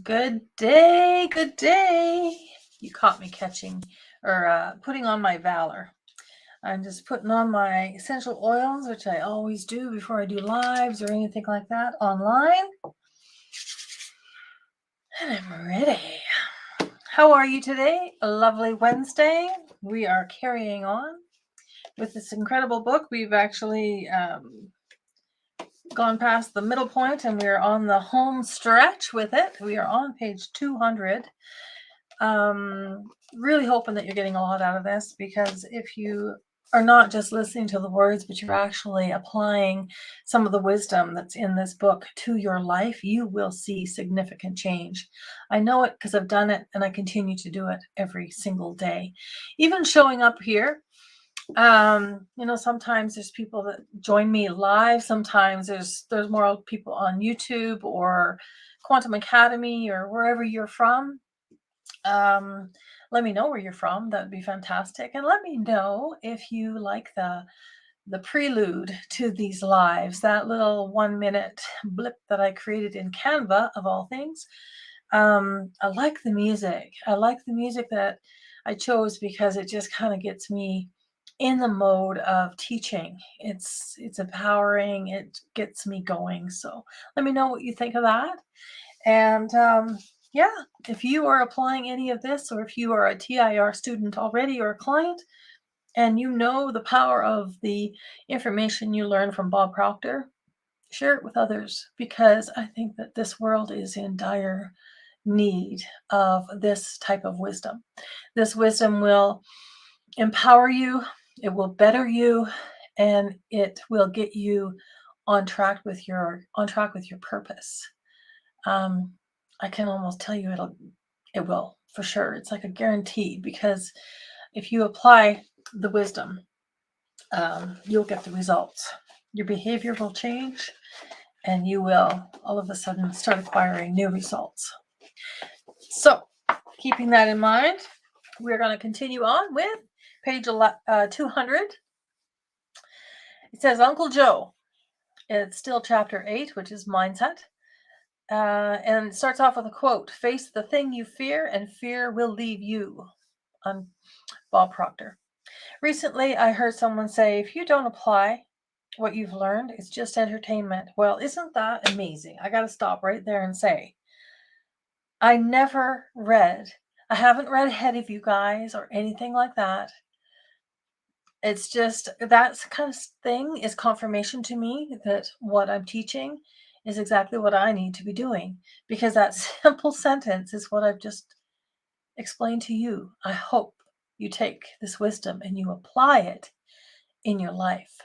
Good day, good day. You caught me catching or putting on my Valor. I'm just putting on my essential oils, which I always do before I do lives or anything like that online. And I'm ready. How are you today? A lovely Wednesday. We are carrying on with this incredible book. We've actually gone past the middle point and we're on the home stretch with it. We are on page 200. Really hoping that you're getting a lot out of this, because if you are not just listening to the words, but you're actually applying some of the wisdom that's in this book to your life, you will see significant change. I know it because I've done it and I continue to do it every single day. Even showing up here, sometimes there's people that join me live. Sometimes there's more people on YouTube or Quantum Academy or wherever you're from. Let me know where you're from. That would be fantastic. And let me know if you like the prelude to these lives, that little 1 minute blip that I created in Canva of all things. I like the music. I like the music that I chose because it just kind of gets me in the mode of teaching. It's empowering. It gets me going. So let me know what you think of that. And yeah, if you are applying any of this, or if you are a TIR student already or a client, and you know the power of the information you learn from Bob Proctor, share it with others, because I think that this world is in dire need of this type of wisdom. This wisdom will empower you, it will better you, and it will get you on track with your purpose. I can almost tell you it will for sure. It's like a guarantee, because if you apply the wisdom, you'll get the results. Your behavior will change, and you will all of a sudden start acquiring new results. So, keeping that in mind, we're going to continue on with page 200. It says Uncle Joe. It's still chapter 8, which is mindset. And it starts off with a quote: "Face the thing you fear, and fear will leave you." On Bob Proctor. Recently, I heard someone say, "If you don't apply what you've learned, it's just entertainment." Well, isn't that amazing? I got to stop right there and say, I haven't read ahead of you guys or anything like that. It's just that kind of thing is confirmation to me that what I'm teaching is exactly what I need to be doing, because that simple sentence is what I've just explained to you. I hope you take this wisdom and you apply it in your life.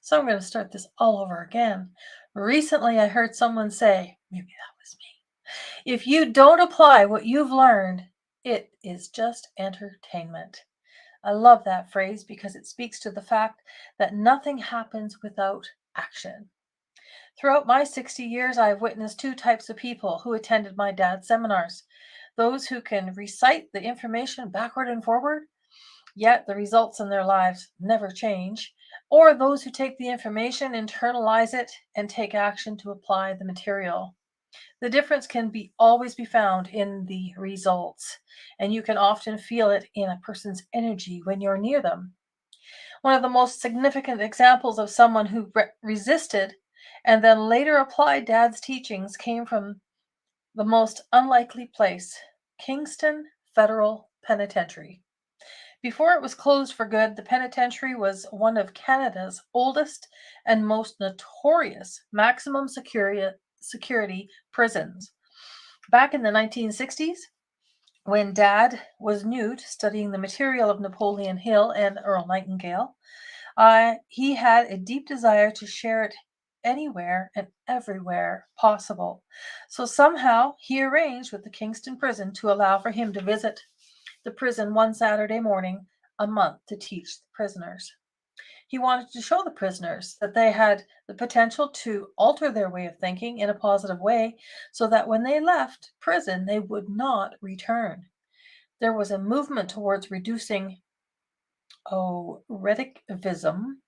So I'm going to start this all over again. Recently, I heard someone say, maybe that was me, "If you don't apply what you've learned, it is just entertainment." I love that phrase because it speaks to the fact that nothing happens without action. Throughout my 60 years, I have witnessed two types of people who attended my dad's seminars: those who can recite the information backward and forward, yet the results in their lives never change, or those who take the information, internalize it, and take action to apply the material. The difference can always be found in the results, and you can often feel it in a person's energy when you're near them. One of the most significant examples of someone who resisted and then later applied Dad's teachings came from the most unlikely place: Kingston Federal Penitentiary. Before it was closed for good, the penitentiary was one of Canada's oldest and most notorious maximum security prisons. Back in the 1960s, when Dad was new to studying the material of Napoleon Hill and Earl Nightingale, he had a deep desire to share it anywhere and everywhere possible. So somehow he arranged with the Kingston prison to allow for him to visit the prison one Saturday morning a month to teach the prisoners. He wanted to show the prisoners that they had the potential to alter their way of thinking in a positive way, so that when they left prison, they would not return. There was a movement towards reducing, recidivism.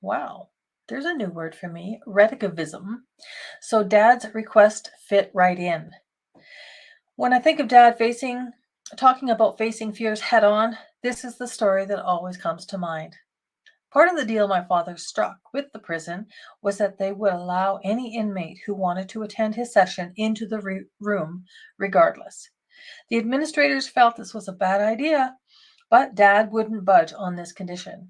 Wow, there's a new word for me, recidivism. So Dad's request fit right in. When I think of talking about facing fears head on, this is the story that always comes to mind. Part of the deal my father struck with the prison was that they would allow any inmate who wanted to attend his session into the room regardless. The administrators felt this was a bad idea, but Dad wouldn't budge on this condition.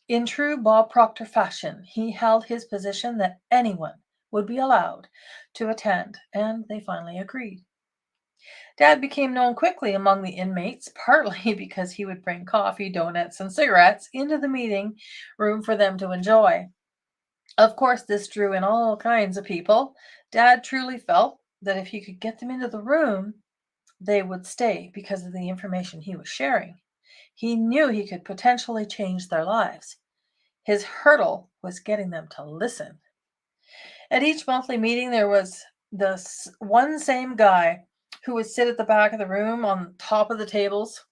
In true Bob Proctor fashion, he held his position that anyone would be allowed to attend, and they finally agreed. Dad became known quickly among the inmates, partly because he would bring coffee, donuts, and cigarettes into the meeting room for them to enjoy. Of course, this drew in all kinds of people. Dad truly felt that if he could get them into the room, they would stay because of the information he was sharing. He knew he could potentially change their lives. His hurdle was getting them to listen. At each monthly meeting, there was the one same guy who would sit at the back of the room on top of the tables.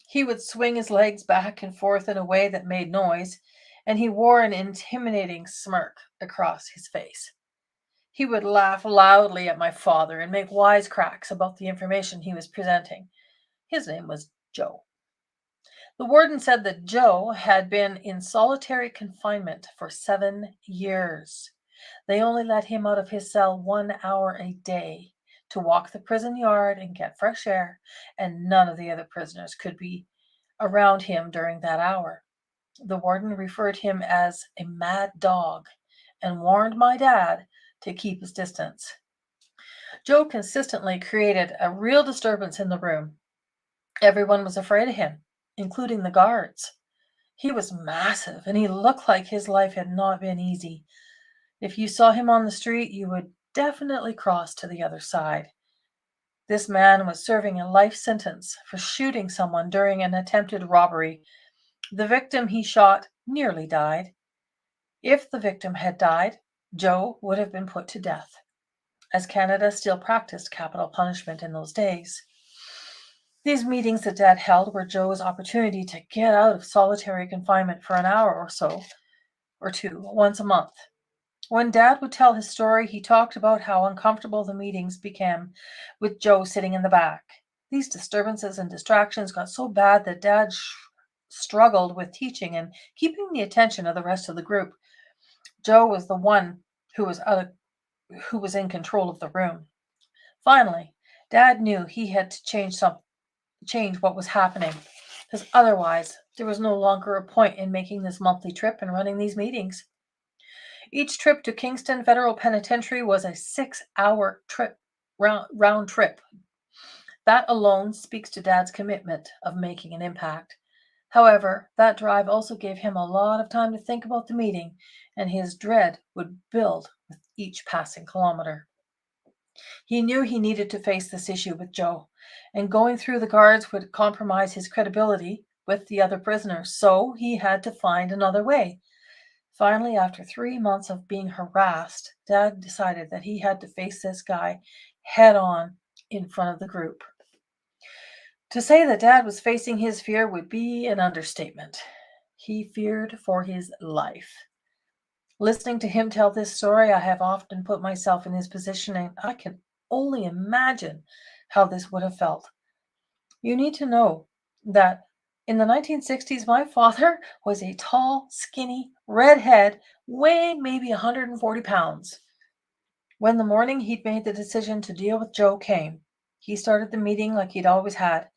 He would swing his legs back and forth in a way that made noise, and he wore an intimidating smirk across his face. He would laugh loudly at my father and make wisecracks about the information he was presenting. His name was Joe. The warden said that Joe had been in solitary confinement for 7 years. They only let him out of his cell 1 hour a day to walk the prison yard and get fresh air, and none of the other prisoners could be around him during that hour. The warden referred him as a mad dog and warned my dad to keep his distance. Joe consistently created a real disturbance in the room. Everyone was afraid of him, including the guards. He was massive and he looked like his life had not been easy. If you saw him on the street, you would definitely cross to the other side. This man was serving a life sentence for shooting someone during an attempted robbery. The victim he shot nearly died. If the victim had died, Joe would have been put to death, as Canada still practiced capital punishment in those days. These meetings that Dad held were Joe's opportunity to get out of solitary confinement for an hour or so, or two, once a month. When Dad would tell his story, he talked about how uncomfortable the meetings became with Joe sitting in the back. These disturbances and distractions got so bad that Dad struggled with teaching and keeping the attention of the rest of the group. Joe was the one who was in control of the room. Finally, Dad knew he had to change what was happening, because otherwise there was no longer a point in making this monthly trip and running these meetings. Each trip to Kingston Federal Penitentiary was a 6-hour trip, round trip. That alone speaks to Dad's commitment of making an impact. However, that drive also gave him a lot of time to think about the meeting, and his dread would build with each passing kilometer. He knew he needed to face this issue with Joe, and going through the guards would compromise his credibility with the other prisoners, so he had to find another way. Finally, after 3 months of being harassed, Dad decided that he had to face this guy head on in front of the group. To say that Dad was facing his fear would be an understatement. He feared for his life. Listening to him tell this story, I have often put myself in his position, and I can only imagine how this would have felt. You need to know that in the 1960s, my father was a tall, skinny, redhead, weighing maybe 140 pounds. When the morning he'd made the decision to deal with Joe came, he started the meeting like he'd always had.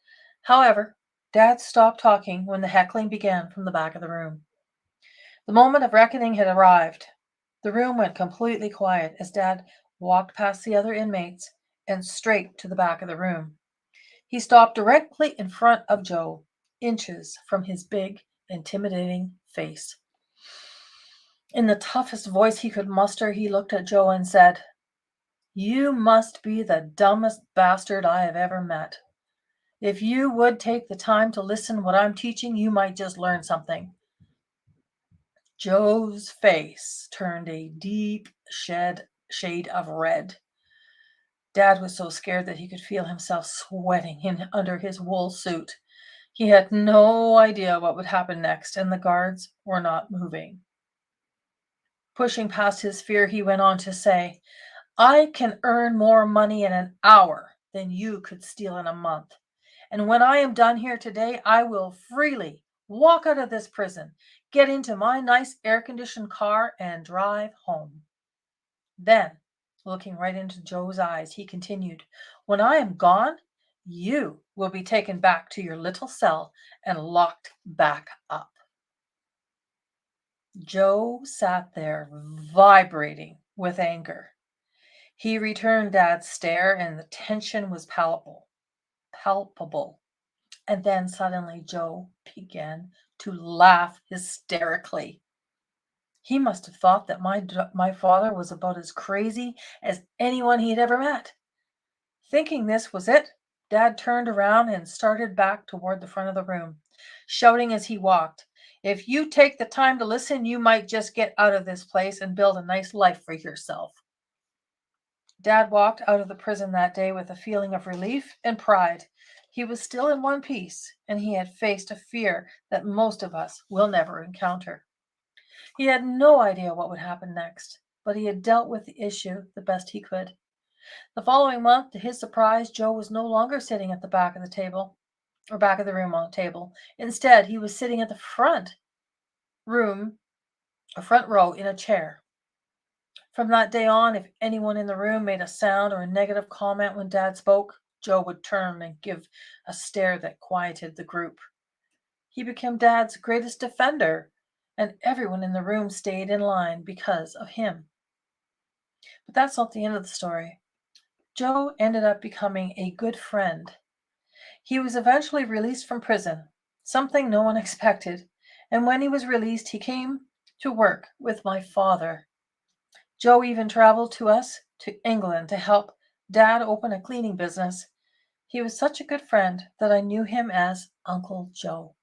However, Dad stopped talking when the heckling began from the back of the room. The moment of reckoning had arrived. The room went completely quiet as Dad walked past the other inmates and straight to the back of the room. He stopped directly in front of Joe, inches from his big, intimidating face. In the toughest voice he could muster, he looked at Joe and said, "You must be the dumbest bastard I have ever met. If you would take the time to listen what I'm teaching, you might just learn something." Joe's face turned a deep shade of red. Dad was so scared that he could feel himself sweating under his wool suit. He had no idea what would happen next, and the guards were not moving. Pushing past his fear, he went on to say, "I can earn more money in an hour than you could steal in a month. And when I am done here today, I will freely walk out of this prison, get into my nice air conditioned car, and drive home. Then, looking right into Joe's eyes, he continued, when I am gone, you will be taken back to your little cell and locked back up. Joe sat there vibrating with anger. He returned Dad's stare, and the tension was palpable. Palpable. And then suddenly Joe began to laugh hysterically. He must have thought that my father was about as crazy as anyone he had ever met. Thinking this was it, Dad turned around and started back toward the front of the room, shouting as he walked, if you take the time to listen, you might just get out of this place and build a nice life for yourself. Dad walked out of the prison that day with a feeling of relief and pride. He was still in one piece, and he had faced a fear that most of us will never encounter. He had no idea what would happen next, but he had dealt with the issue the best he could. The following month, to his surprise, Joe was no longer sitting at the back of the table or back of the room on the table. Instead, he was sitting at the front row in a chair. From that day on, if anyone in the room made a sound or a negative comment when Dad spoke, Joe would turn and give a stare that quieted the group. He became Dad's greatest defender, and everyone in the room stayed in line because of him. But that's not the end of the story. Joe ended up becoming a good friend. He was eventually released from prison, something no one expected, and when he was released, he came to work with my father. Joe even traveled to England to help Dad open a cleaning business. He was such a good friend that I knew him as Uncle Joe.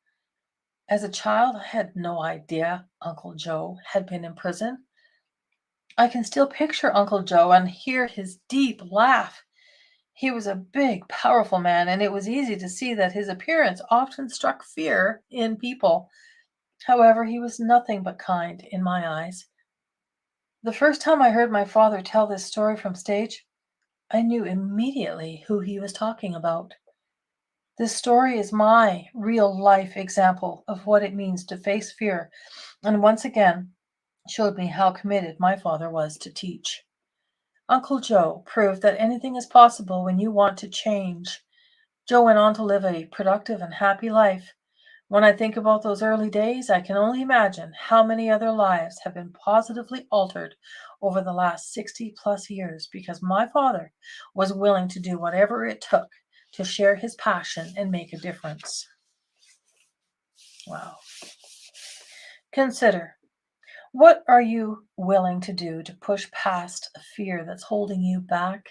As a child, I had no idea Uncle Joe had been in prison. I can still picture Uncle Joe and hear his deep laugh. He was a big, powerful man, and it was easy to see that his appearance often struck fear in people. However, he was nothing but kind in my eyes. The first time I heard my father tell this story from stage, I knew immediately who he was talking about. This story is my real life example of what it means to face fear, and once again showed me how committed my father was to teach. Uncle Joe proved that anything is possible when you want to change. Joe went on to live a productive and happy life. When I think about those early days, I can only imagine how many other lives have been positively altered over the last 60 plus years because my father was willing to do whatever it took to share his passion and make a difference. Wow. Consider, what are you willing to do to push past a fear that's holding you back?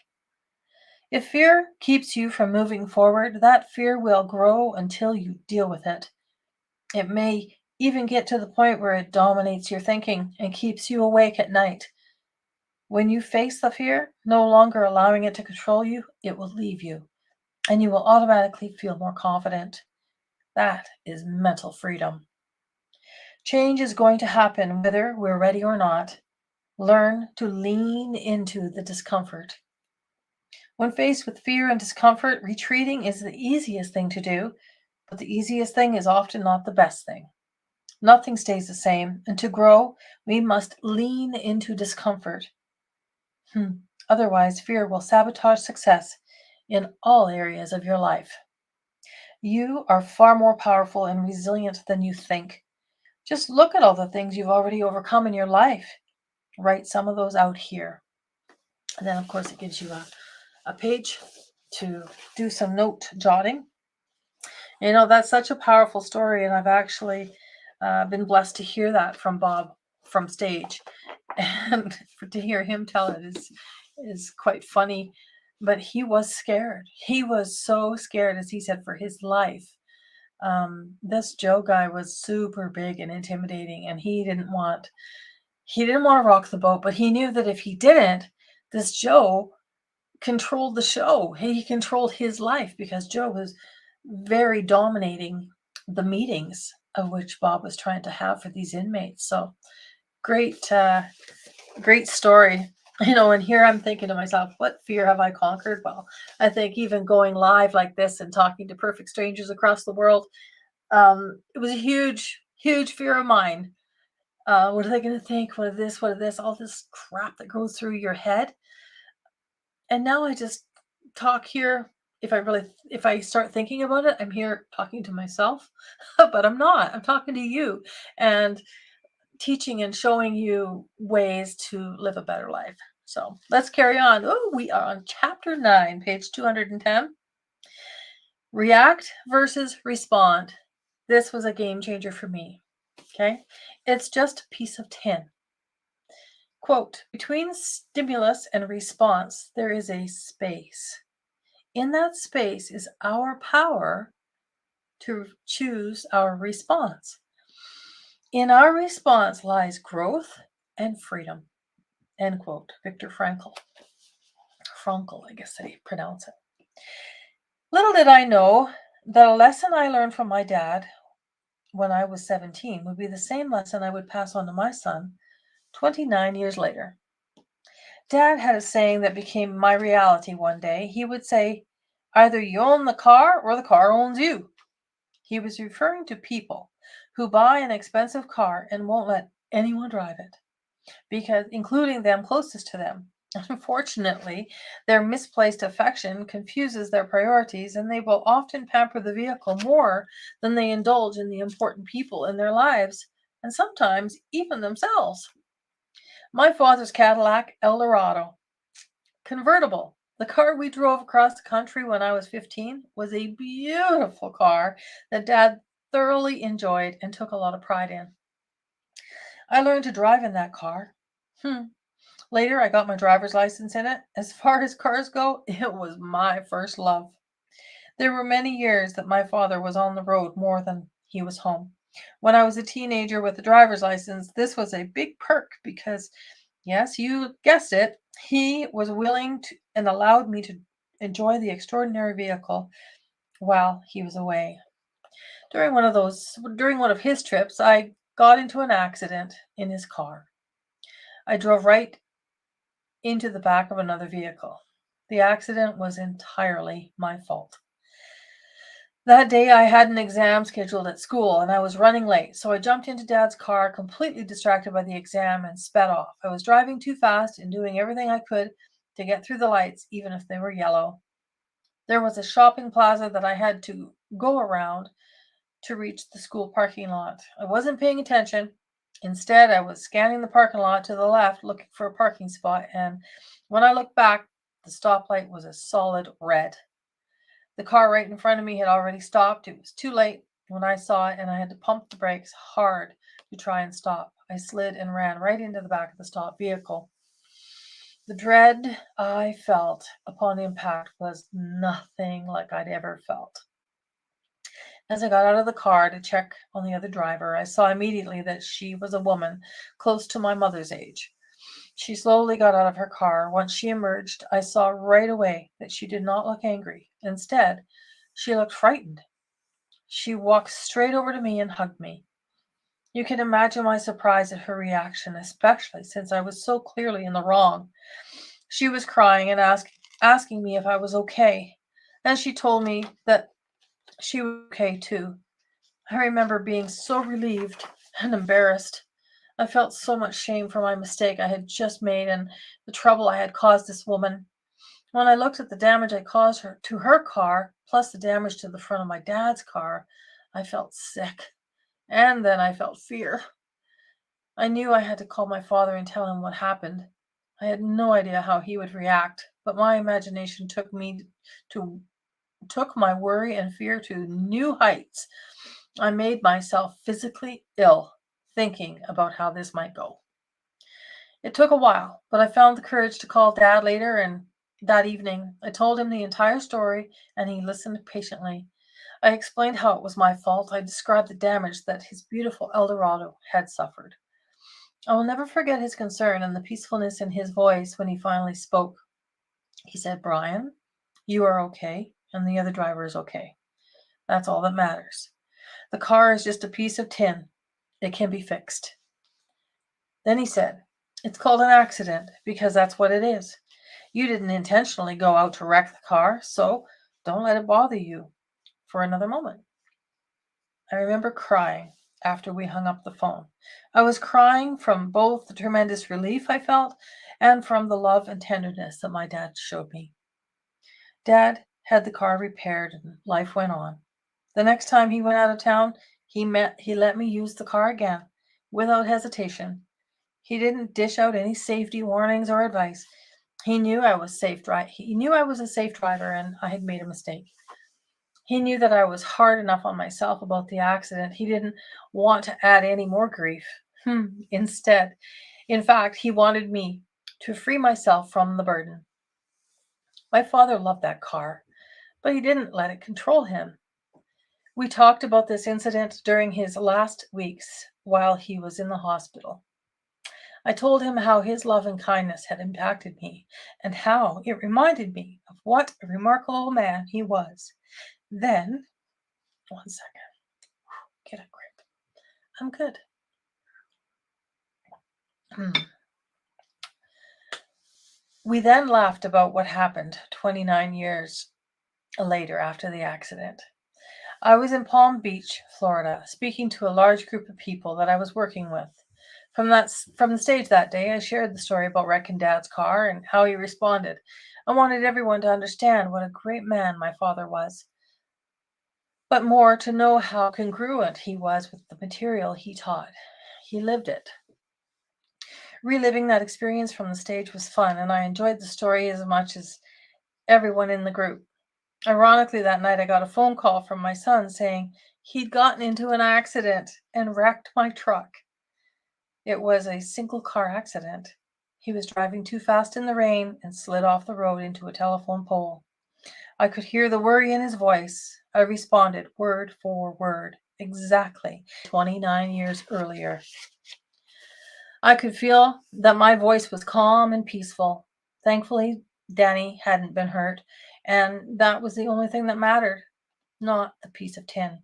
If fear keeps you from moving forward, that fear will grow until you deal with it. It may even get to the point where it dominates your thinking and keeps you awake at night. When you face the fear, no longer allowing it to control you, it will leave you, and you will automatically feel more confident. That is mental freedom. Change is going to happen whether we're ready or not. Learn to lean into the discomfort. When faced with fear and discomfort, retreating is the easiest thing to do, but the easiest thing is often not the best thing. Nothing stays the same, and to grow, we must lean into discomfort. Otherwise, fear will sabotage success in all areas of your life. You are far more powerful and resilient than you think. Just look at all the things you've already overcome in your life. Write some of those out here. And then, of course, it gives you a page to do some note jotting. That's such a powerful story, and I've actually been blessed to hear that from Bob from stage, and to hear him tell it is quite funny. But he was scared. He was so scared, as he said, for his life. This Joe guy was super big and intimidating, and he didn't want to rock the boat. But he knew that if he didn't, this Joe controlled the show. He controlled his life because Joe was very dominating the meetings of which Bob was trying to have for these inmates. So great story. And here I'm thinking to myself, what fear have I conquered? Well, I think even going live like this and talking to perfect strangers across the world, it was a huge, huge fear of mine. What are they going to think? What of this? What of this? All this crap that goes through your head. And now I just talk here. If I start thinking about it, I'm here talking to myself, but I'm not. I'm talking to you and teaching and showing you ways to live a better life. So let's carry on. Oh, we are on chapter 9, page 210. React versus respond. This was a game changer for me. Okay. It's just a piece of tin. Quote, between stimulus and response, there is a space. In that space is our power to choose our response. In our response lies growth and freedom. End quote. Viktor Frankl. Frankl, I guess they pronounce it. Little did I know that a lesson I learned from my dad when I was 17 would be the same lesson I would pass on to my son 29 years later. Dad had a saying that became my reality one day. He would say, either you own the car or the car owns you. He was referring to people who buy an expensive car and won't let anyone drive it, because including them closest to them. Unfortunately, their misplaced affection confuses their priorities, and they will often pamper the vehicle more than they indulge in the important people in their lives, and sometimes even themselves. My father's Cadillac Eldorado, convertible. The car we drove across the country when I was 15 was a beautiful car that Dad thoroughly enjoyed and took a lot of pride in. I learned to drive in that car. Later, I got my driver's license in it. As far as cars go, it was my first love. There were many years that my father was on the road more than he was home. When I was a teenager with a driver's license, this was a big perk because, yes, you guessed it, he was willing to and allowed me to enjoy the extraordinary vehicle while he was away. During one of his trips, I got into an accident in his car. I drove right into the back of another vehicle. The accident was entirely my fault. That day I had an exam scheduled at school and I was running late, so I jumped into Dad's car, completely distracted by the exam, and sped off. I was driving too fast and doing everything I could to get through the lights, even if they were yellow. There was a shopping plaza that I had to go around to reach the school parking lot. I wasn't paying attention. Instead, I was scanning the parking lot to the left, looking for a parking spot, and when I looked back, the stoplight was a solid red. The car right in front of me had already stopped. It was too late when I saw it, and I had to pump the brakes hard to try and stop. I slid and ran right into the back of the stopped vehicle. The dread I felt upon impact was nothing like I'd ever felt. As I got out of the car to check on the other driver, I saw immediately that she was a woman close to my mother's age. She slowly got out of her car. Once she emerged, I saw right away that she did not look angry. Instead, she looked frightened. She walked straight over to me and hugged me. You can imagine my surprise at her reaction, especially since I was so clearly in the wrong. She was crying and asking me if I was okay. Then she told me that she was okay too. I remember being so relieved and embarrassed. I felt so much shame for my mistake I had just made and the trouble I had caused this woman. When I looked at the damage I caused her to her car, plus the damage to the front of my dad's car, I felt sick. And then I felt fear. I knew I had to call my father and tell him what happened. I had no idea how he would react, but my imagination to took my worry and fear to new heights. I made myself physically ill thinking about how this might go. It took a while, but I found the courage to call Dad later, and that evening I told him the entire story and he listened patiently. I explained how it was my fault. I described the damage that his beautiful Eldorado had suffered. I will never forget his concern and the peacefulness in his voice when he finally spoke. He said, Brian, you are okay, and the other driver is okay. That's all that matters. The car is just a piece of tin. It can be fixed. Then he said, It's called an accident because that's what it is. You didn't intentionally go out to wreck the car, so don't let it bother you for another moment. I remember crying after we hung up the phone. I was crying from both the tremendous relief I felt and from the love and tenderness that my dad showed me. Dad had the car repaired and life went on. The next time he went out of town, he let me use the car again without hesitation. He didn't dish out any safety warnings or advice. He knew I was a safe driver and I had made a mistake. He knew that I was hard enough on myself about the accident. He didn't want to add any more grief. Instead, in fact, he wanted me to free myself from the burden. My father loved that car, but he didn't let it control him. We talked about this incident during his last weeks while he was in the hospital. I told him how his love and kindness had impacted me and how it reminded me of what a remarkable man he was. Then, one second, get a grip. I'm good. We then laughed about what happened 29 years later after the accident. I was in Palm Beach, Florida, speaking to a large group of people that I was working with. From the stage that day, I shared the story about wrecking Dad's car and how he responded. I wanted everyone to understand what a great man my father was, but more to know how congruent he was with the material he taught. He lived it. Reliving that experience from the stage was fun, and I enjoyed the story as much as everyone in the group. Ironically, that night I got a phone call from my son saying he'd gotten into an accident and wrecked my truck. It was a single car accident. He was driving too fast in the rain and slid off the road into a telephone pole. I could hear the worry in his voice. I responded word for word, exactly 29 years earlier. I could feel that my voice was calm and peaceful. Thankfully, Danny hadn't been hurt, and that was the only thing that mattered, not the piece of tin.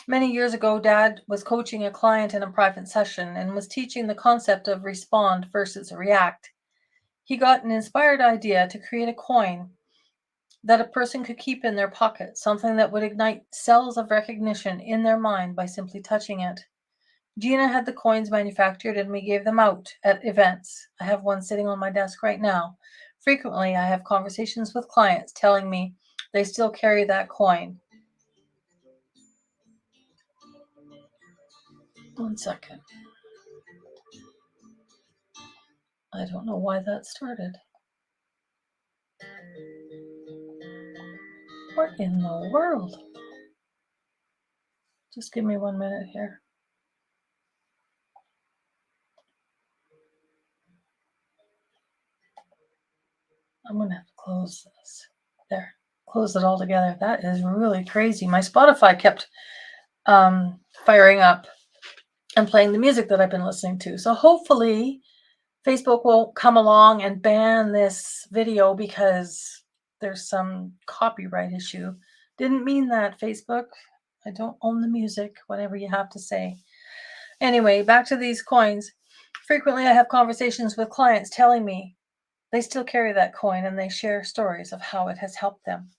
Many years ago, Dad was coaching a client in a private session and was teaching the concept of respond versus react. He got an inspired idea to create a coin that a person could keep in their pocket, something that would ignite cells of recognition in their mind by simply touching it. Gina had the coins manufactured and we gave them out at events. I have one sitting on my desk right now. Frequently, I have conversations with clients telling me they still carry that coin. One second. I don't know why that started. What in the world? Just give me 1 minute here. I'm going to have to close this. There. Close it all together. That is really crazy. My Spotify kept firing up and playing the music that I've been listening to. So hopefully Facebook will come along and ban this video because there's some copyright issue. Didn't mean that, Facebook. I don't own the music, whatever you have to say. Anyway, back to these coins. Frequently, I have conversations with clients telling me they still carry that coin and they share stories of how it has helped them.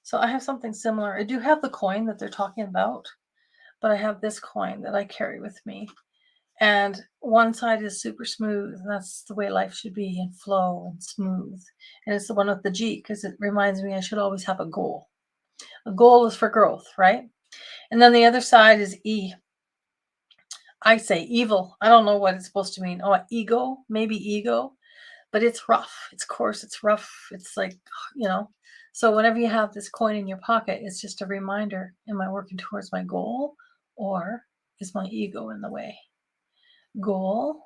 So I have something similar. I do have the coin that they're talking about, but I have this coin that I carry with me. And one side is super smooth, and that's the way life should be, and flow and smooth. And it's the one with the G because it reminds me I should always have a goal. A goal is for growth, right? And then the other side is E. I say evil. I don't know what it's supposed to mean. Oh, ego, maybe ego, but it's rough. It's coarse. It's rough. It's like, So whenever you have this coin in your pocket, it's just a reminder. Am I working towards my goal or is my ego in the way? Goal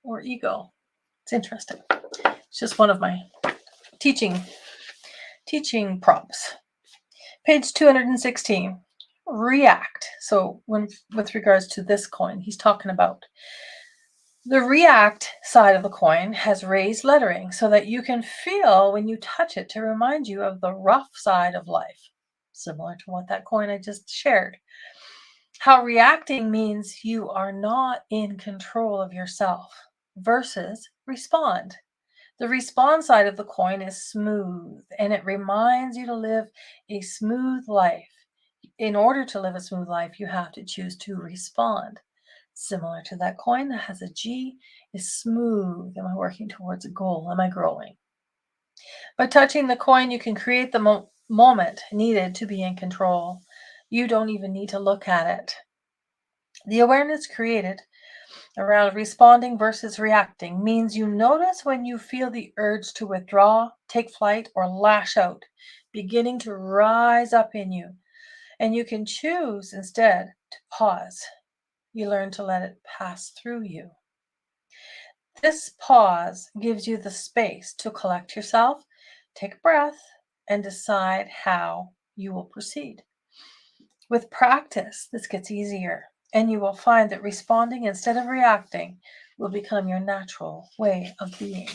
or ego? It's interesting. It's just one of my teaching prompts. Page 216. React. So with regards to this coin, he's talking about the react side of the coin has raised lettering so that you can feel when you touch it to remind you of the rough side of life, similar to what that coin I just shared. How reacting means you are not in control of yourself versus respond. The respond side of the coin is smooth, and it reminds you to live a smooth life. In order to live a smooth life, you have to choose to respond. Similar to that coin that has a G, is smooth. Am I working towards a goal? Am I growing? By touching the coin, you can create the moment needed to be in control. You don't even need to look at it. The awareness created around responding versus reacting means you notice when you feel the urge to withdraw, take flight, or lash out beginning to rise up in you. And you can choose instead to pause. You learn to let it pass through you. This pause gives you the space to collect yourself, take a breath, and decide how you will proceed. With practice, this gets easier, and you will find that responding instead of reacting will become your natural way of being.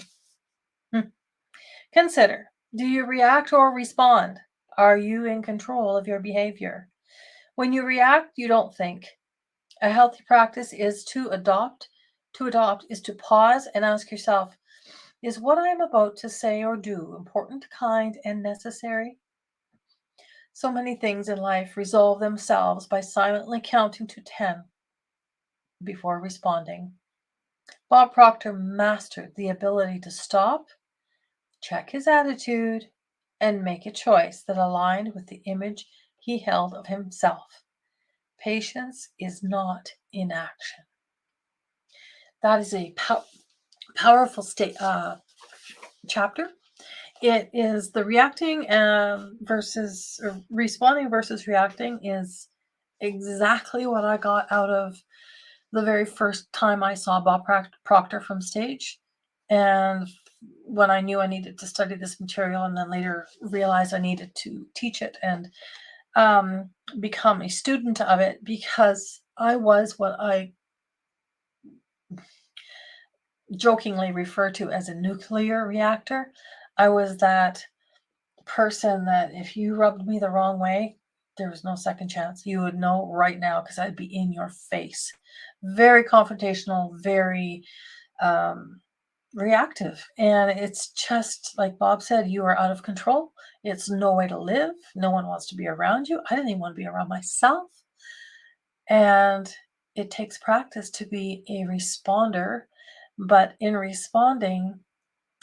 Consider, do you react or respond? Are you in control of your behavior? When you react, you don't think. A healthy practice is to adopt. To adopt is to pause and ask yourself, is what I am about to say or do important, kind, and necessary? So many things in life resolve themselves by silently counting to 10 before responding. Bob Proctor mastered the ability to stop, check his attitude, and make a choice that aligned with the image he held of himself. Patience is not inaction. That is a powerful chapter. It is the reacting versus or responding versus reacting is exactly what I got out of the very first time I saw Bob Proctor from stage. And when I knew I needed to study this material and then later realized I needed to teach it and become a student of it, because I was what I jokingly refer to as a nuclear reactor. I was that person that if you rubbed me the wrong way, there was no second chance. You would know right now because I'd be in your face. Very confrontational, very reactive. And it's just like Bob said, you are out of control. It's no way to live. No one wants to be around you. I didn't even want to be around myself. And it takes practice to be a responder. But in responding,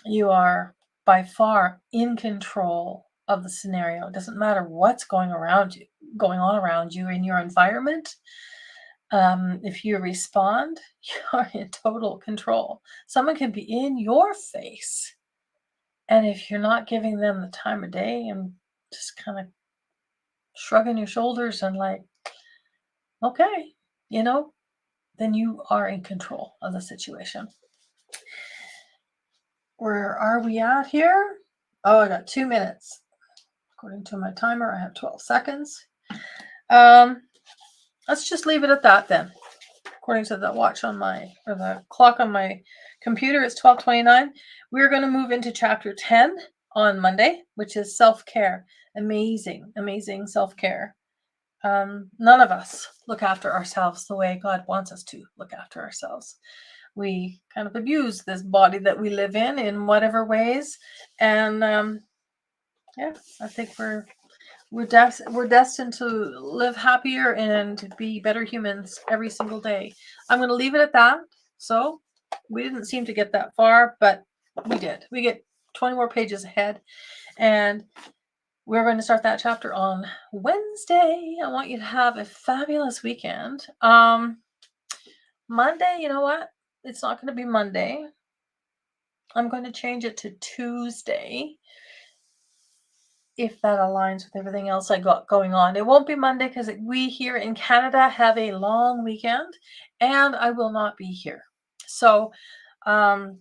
you are by far in control of the scenario. It doesn't matter what's going on around you in your environment. If you respond, you're in total control. Someone can be in your face, and if you're not giving them the time of day and just kind of shrugging your shoulders and like, okay, then you are in control of the situation. Where are we at here? Oh, I got 2 minutes. According to my timer, I have 12 seconds. Let's just leave it at that then. According to the watch on or the clock on my computer, it's 12:29. We're going to move into chapter 10 on Monday, which is self-care. Amazing, amazing self-care. None of us look after ourselves the way God wants us to look after ourselves. We kind of abuse this body that we live in whatever ways. And I think we're destined to live happier and to be better humans every single day. I'm going to leave it at that. So we didn't seem to get that far, but we did. We get 20 more pages ahead, and we're going to start that chapter on Wednesday. I want you to have a fabulous weekend. Monday, you know what? It's not going to be Monday. I'm going to change it to Tuesday, if that aligns with everything else I got going on. It won't be Monday because we here in Canada have a long weekend, and I will not be here. So I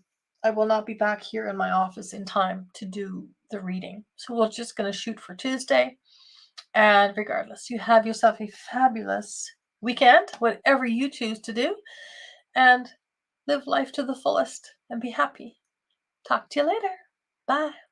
will not be back here in my office in time to do the reading. So we're just going to shoot for Tuesday. And regardless, you have yourself a fabulous weekend, whatever you choose to do, and live life to the fullest and be happy. Talk to you later. Bye.